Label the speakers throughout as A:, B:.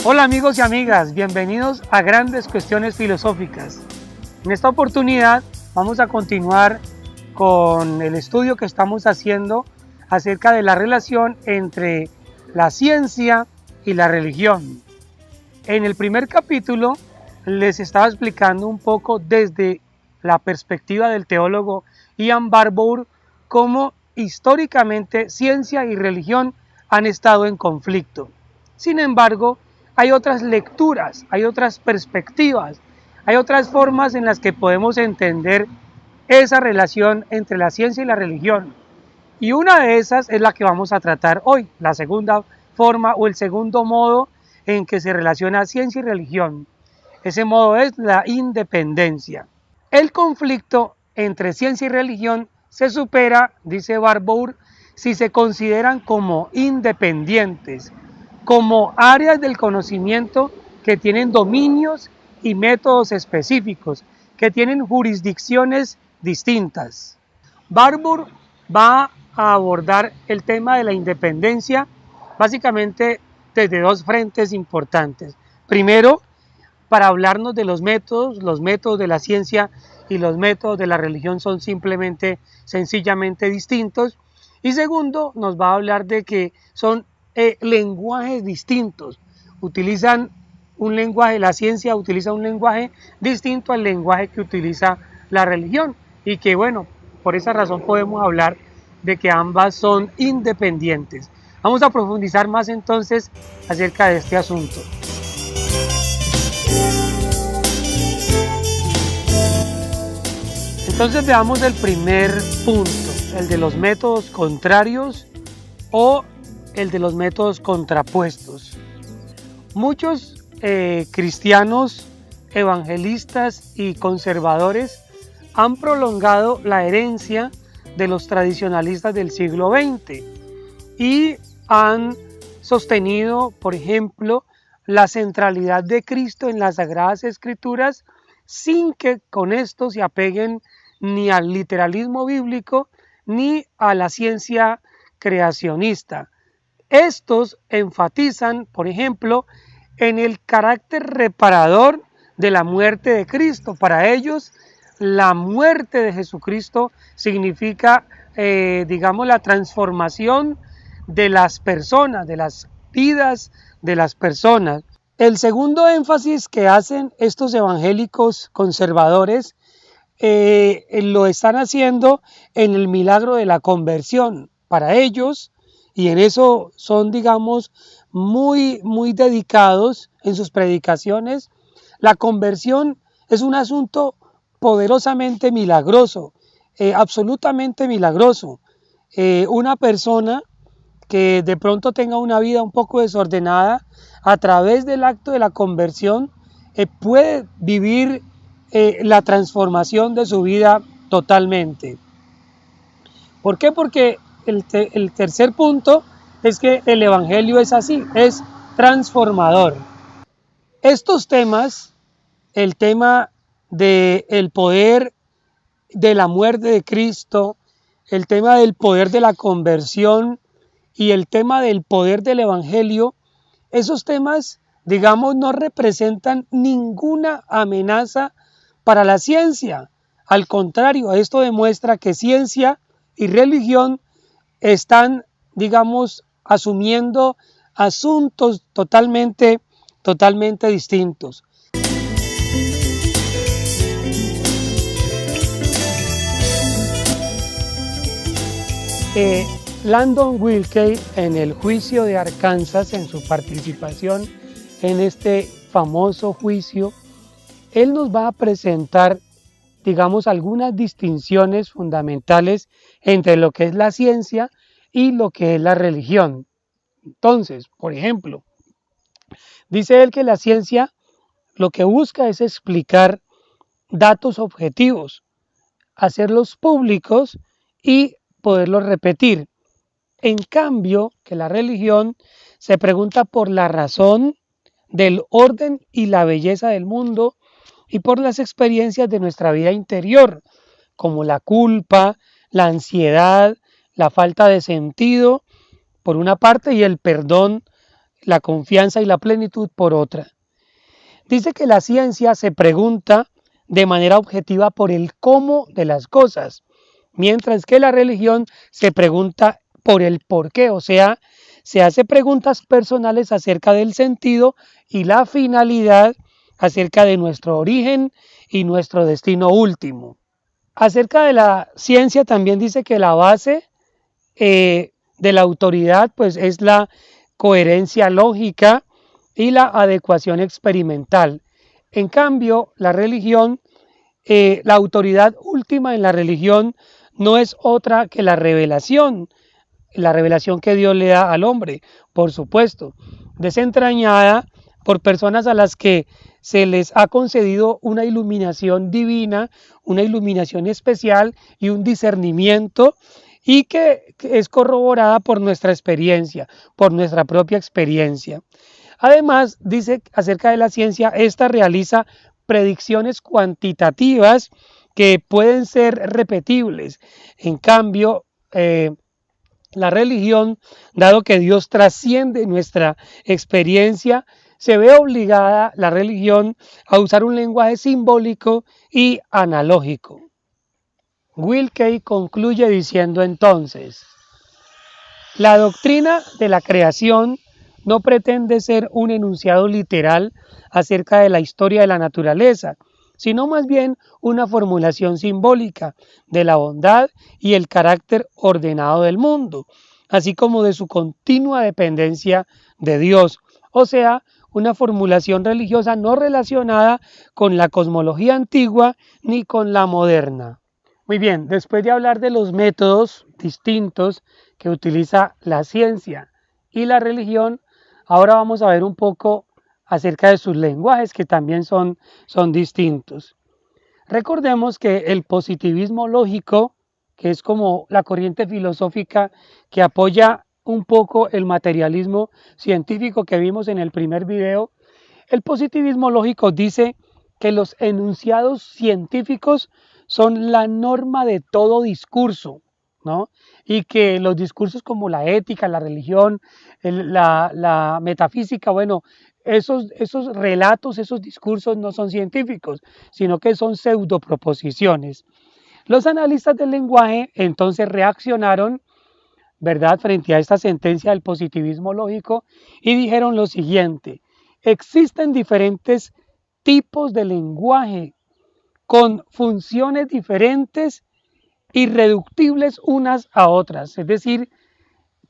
A: Hola amigos y amigas, bienvenidos a Grandes Cuestiones Filosóficas. En esta oportunidad vamos a continuar con el estudio que estamos haciendo acerca de la relación entre la ciencia y la religión. En el primer capítulo les estaba explicando un poco desde la perspectiva del teólogo Ian Barbour cómo históricamente ciencia y religión han estado en conflicto. Sin embargo, hay otras lecturas, hay otras perspectivas, hay otras formas en las que podemos entender esa relación entre la ciencia y la religión. Y una de esas es la que vamos a tratar hoy, la segunda forma o el segundo modo en que se relaciona ciencia y religión. Ese modo es la independencia. El conflicto entre ciencia y religión se supera, dice Barbour, si se consideran como independientes, como áreas del conocimiento que tienen dominios y métodos específicos, que tienen jurisdicciones distintas. Barbour va a abordar el tema de la independencia básicamente desde dos frentes importantes. Primero, para hablarnos de los métodos de la ciencia y los métodos de la religión son sencillamente distintos. Y segundo, nos va a hablar de que son lenguajes distintos. Utilizan un lenguaje, la ciencia utiliza un lenguaje distinto al lenguaje que utiliza la religión. Y que bueno, por esa razón podemos hablar de que ambas son independientes. Vamos a profundizar más entonces acerca de este asunto. Entonces veamos el primer punto, el de los métodos contrarios o el de los métodos contrapuestos. Muchos cristianos, evangelistas y conservadores han prolongado la herencia de los tradicionalistas del siglo XX y han sostenido, por ejemplo, la centralidad de Cristo en las Sagradas Escrituras sin que con esto se apeguen ni al literalismo bíblico ni a la ciencia creacionista. Estos enfatizan, por ejemplo, en el carácter reparador de la muerte de Cristo. Para ellos, la muerte de Jesucristo significa, la transformación de las personas, de las vidas de las personas. El segundo énfasis que hacen estos evangélicos conservadores lo están haciendo en el milagro de la conversión. Para ellos, y en eso son, muy dedicados en sus predicaciones, la conversión es un asunto poderosamente milagroso, absolutamente milagroso. Una persona que de pronto tenga una vida un poco desordenada, a través del acto de la conversión puede vivir la transformación de su vida totalmente. ¿Por qué? Porque el tercer punto es que el evangelio es así, es transformador. Estos temas, el tema del poder de la muerte de Cristo, el tema del poder de la conversión y el tema del poder del evangelio, esos temas, no representan ninguna amenaza para la ciencia. Al contrario, esto demuestra que ciencia y religión están, asumiendo asuntos totalmente distintos. Landon Wilkey, en el juicio de Arkansas, en su participación en este famoso juicio, él nos va a presentar, algunas distinciones fundamentales entre lo que es la ciencia y lo que es la religión. Entonces, por ejemplo, dice él que la ciencia lo que busca es explicar datos objetivos, hacerlos públicos y poderlos repetir. En cambio, que la religión se pregunta por la razón del orden y la belleza del mundo y por las experiencias de nuestra vida interior, como la culpa, la ansiedad, la falta de sentido, por una parte, y el perdón la confianza y la plenitud por otra. Dice que la ciencia se pregunta de manera objetiva por el cómo de las cosas, mientras que la religión se pregunta por el por qué, o sea, se hace preguntas personales acerca del sentido y la finalidad, acerca de nuestro origen y nuestro destino último. Acerca de la ciencia también dice que la base de la autoridad pues es la coherencia lógica y la adecuación experimental. En cambio, la religión, la autoridad última en la religión no es otra que la revelación que Dios le da al hombre, por supuesto, desentrañada por personas a las que se les ha concedido una iluminación divina, una iluminación especial y un discernimiento, y que es corroborada por nuestra experiencia, por nuestra propia experiencia. Además, dice acerca de la ciencia, esta realiza predicciones cuantitativas que pueden ser repetibles. En cambio, la religión, dado que Dios trasciende nuestra experiencia, se ve obligada la religión a usar un lenguaje simbólico y analógico. Wilkie concluye diciendo entonces: la doctrina de la creación no pretende ser un enunciado literal acerca de la historia de la naturaleza, sino más bien una formulación simbólica de la bondad y el carácter ordenado del mundo, así como de su continua dependencia de Dios, o sea, una formulación religiosa no relacionada con la cosmología antigua ni con la moderna. Muy bien, después de hablar de los métodos distintos que utiliza la ciencia y la religión, ahora vamos a ver un poco acerca de sus lenguajes, que también son distintos. Recordemos que el positivismo lógico, que es como la corriente filosófica que apoya un poco el materialismo científico que vimos en el primer video, el positivismo lógico dice que los enunciados científicos son la norma de todo discurso, ¿no? Y que los discursos como la ética, la religión, la metafísica, bueno, esos relatos, esos discursos no son científicos, sino que son pseudoproposiciones. Los analistas del lenguaje entonces reaccionaron, ¿verdad?, frente a esta sentencia del positivismo lógico y dijeron lo siguiente: existen diferentes tipos de lenguaje con funciones diferentes, irreductibles unas a otras. Es decir,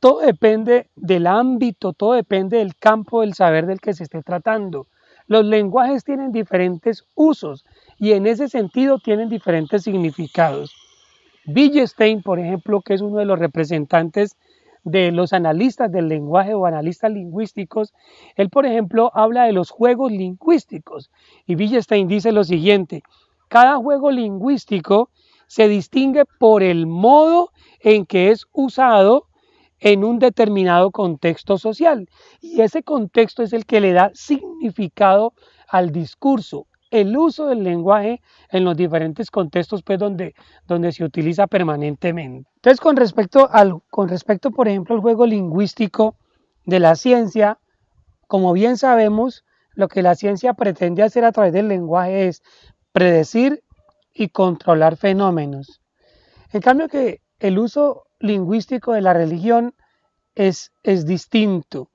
A: todo depende del ámbito, todo depende del campo del saber del que se esté tratando. Los lenguajes tienen diferentes usos y en ese sentido tienen diferentes significados. Wittgenstein, por ejemplo, que es uno de los representantes de los analistas del lenguaje o analistas lingüísticos, él, por ejemplo, habla de los juegos lingüísticos y Wittgenstein dice lo siguiente: cada juego lingüístico se distingue por el modo en que es usado en un determinado contexto social, y ese contexto es el que le da significado al discurso, el uso del lenguaje en los diferentes contextos pues, donde se utiliza permanentemente. Entonces, con respecto, por ejemplo, al juego lingüístico de la ciencia, como bien sabemos, lo que la ciencia pretende hacer a través del lenguaje es predecir y controlar fenómenos. En cambio que el uso lingüístico de la religión es distinto.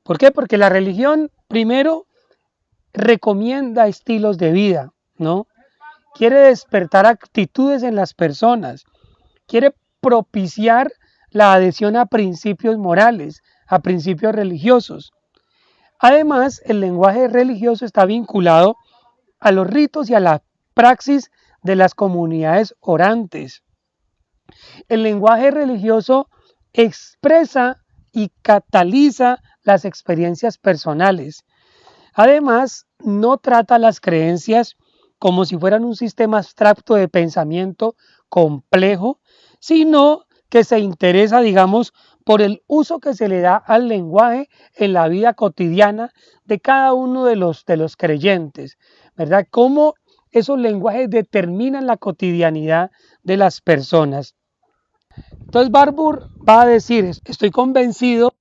A: ¿Por qué? Porque la religión primero recomienda estilos de vida, ¿no? Quiere despertar actitudes en las personas, quiere propiciar la adhesión a principios morales, a principios religiosos. Además, el lenguaje religioso está vinculado a los ritos y a la praxis de las comunidades orantes. El lenguaje religioso expresa y cataliza las experiencias personales. Además, no trata las creencias como si fueran un sistema abstracto de pensamiento complejo, sino que se interesa, digamos, por el uso que se le da al lenguaje en la vida cotidiana de cada uno de los creyentes, ¿verdad? Cómo esos lenguajes determinan la cotidianidad de las personas. Entonces Barbour va a decir: estoy convencido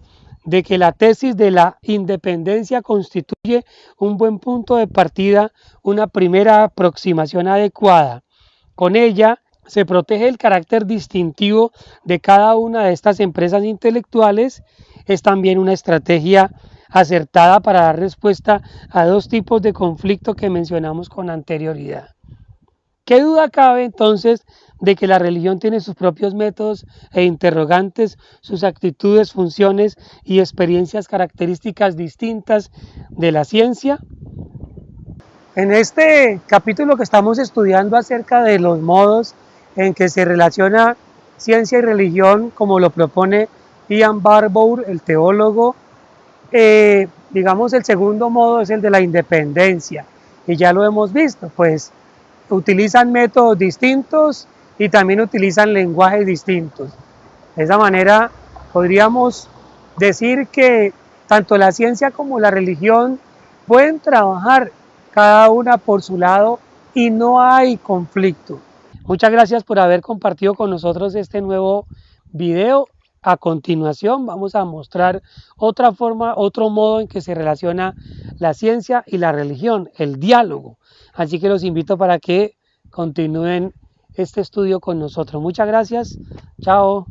A: de que la tesis de la independencia constituye un buen punto de partida, una primera aproximación adecuada. Con ella se protege el carácter distintivo de cada una de estas empresas intelectuales. Es también una estrategia acertada para dar respuesta a dos tipos de conflicto que mencionamos con anterioridad. ¿Qué duda cabe entonces de que la religión tiene sus propios métodos e interrogantes, sus actitudes, funciones y experiencias características distintas de la ciencia? En este capítulo que estamos estudiando acerca de los modos en que se relaciona ciencia y religión, como lo propone Ian Barbour, el teólogo, digamos el segundo modo es el de la independencia, y ya lo hemos visto, pues utilizan métodos distintos y también utilizan lenguajes distintos. De esa manera podríamos decir que tanto la ciencia como la religión pueden trabajar cada una por su lado y no hay conflicto. Muchas gracias por haber compartido con nosotros este nuevo video. A continuación vamos a mostrar otra forma, otro modo en que se relaciona la ciencia y la religión, el diálogo. Así que los invito para que continúen este estudio con nosotros. Muchas gracias. Chao.